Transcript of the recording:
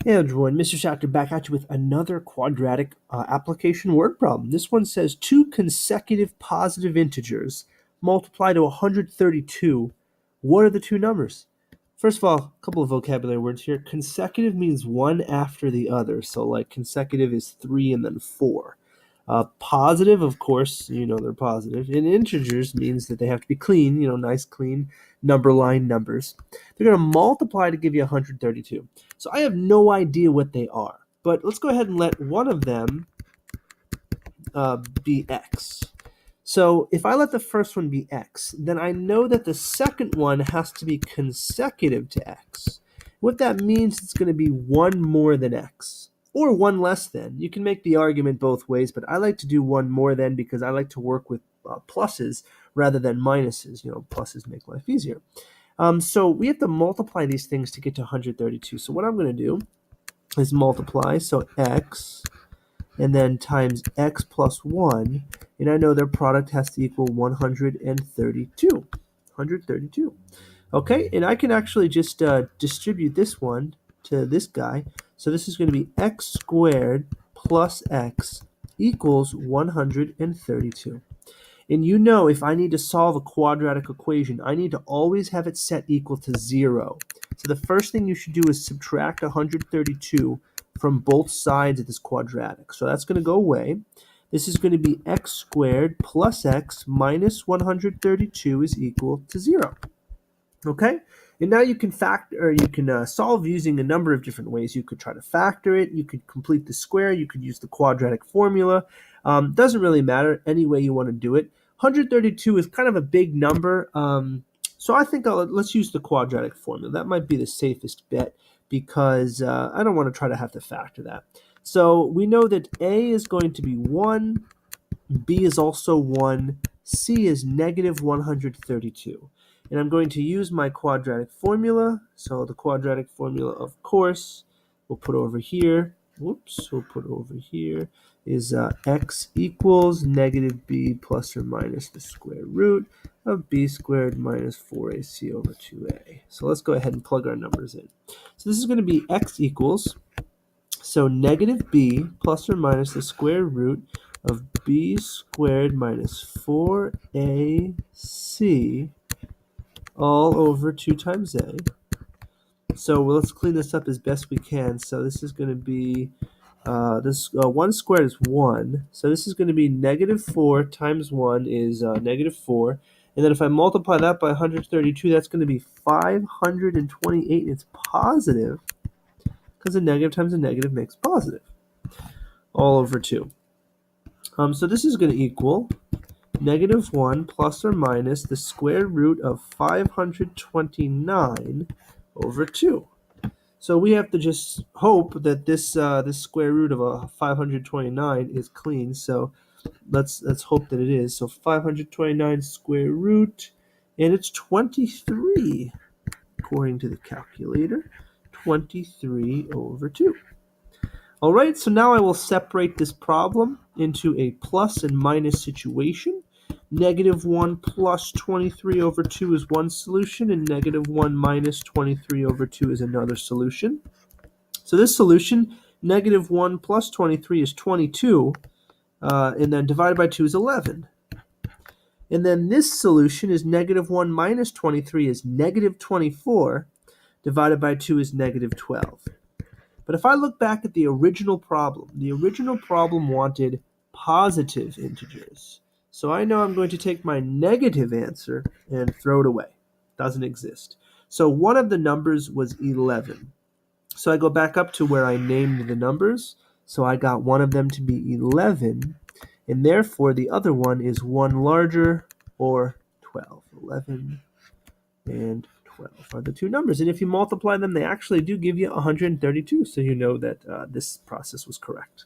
Hey everyone, Mr. Schacter back at you with another quadratic application word problem. This one says two consecutive positive integers multiply to 132. What are the two numbers? First of all, a couple of vocabulary words here. Consecutive means one after the other. So like consecutive is 3 and then 4. Positive, of course, they're positive. And integers means that they have to be clean, nice, clean number line numbers. They're going to multiply to give you 132. So I have no idea what they are. But let's go ahead and let one of them be x. So if I let the first one be x, then I know that the second one has to be consecutive to x. What that means, it's going to be one more than x, or one less than. You can make the argument both ways, but I like to do one more than because I like to work with pluses rather than minuses. Pluses make life easier. So we have to multiply these things to get to 132. So what I'm going to do is multiply, so x and then times x plus 1, and I know their product has to equal 132. 132. Okay, and I can actually just distribute this one to this guy. So this is going to be x squared plus x equals 132. And if I need to solve a quadratic equation, I need to always have it set equal to 0. So the first thing you should do is subtract 132 from both sides of this quadratic. So that's going to go away. This is going to be x squared plus x minus 132 is equal to 0. Okay? And now you can solve using a number of different ways. You could try to factor it. You could complete the square. You could use the quadratic formula. Doesn't really matter any way you want to do it. 132 is kind of a big number. So I think let's use the quadratic formula. That might be the safest bet because I don't want to try to have to factor that. So we know that A is going to be 1, B is also 1, C is negative 132. And I'm going to use my quadratic formula. So the quadratic formula, of course, we'll put over here. Is x equals negative b plus or minus the square root of b squared minus 4ac over 2a. So let's go ahead and plug our numbers in. So this is going to be x equals, so negative b plus or minus the square root of b squared minus 4ac all over 2 times a. So let's clean this up as best we can. So this is going to be, 1 squared is 1. So this is going to be negative 4 times 1 is negative 4. And then if I multiply that by 132, that's going to be 528. And it's positive because a negative times a negative makes positive. All over 2. So this is going to equal negative 1 plus or minus the square root of 529 over 2. So we have to just hope that this square root of 529 is clean. So let's hope that it is. So 529 square root, and it's 23 according to the calculator. 23 over 2. All right, so now I will separate this problem into a plus and minus situation. Negative 1 plus 23 over 2 is one solution, and negative 1 minus 23 over 2 is another solution. So this solution, negative 1 plus 23 is 22, and then divided by 2 is 11. And then this solution is negative 1 minus 23 is negative 24, divided by 2 is negative 12. But if I look back at the original problem wanted positive integers. So I know I'm going to take my negative answer and throw it away. Doesn't exist. So one of the numbers was 11. So I go back up to where I named the numbers. So I got one of them to be 11. And therefore, the other one is 1 larger or 12. 11 and 12 are the two numbers. And if you multiply them, they actually do give you 132. So you know that this process was correct.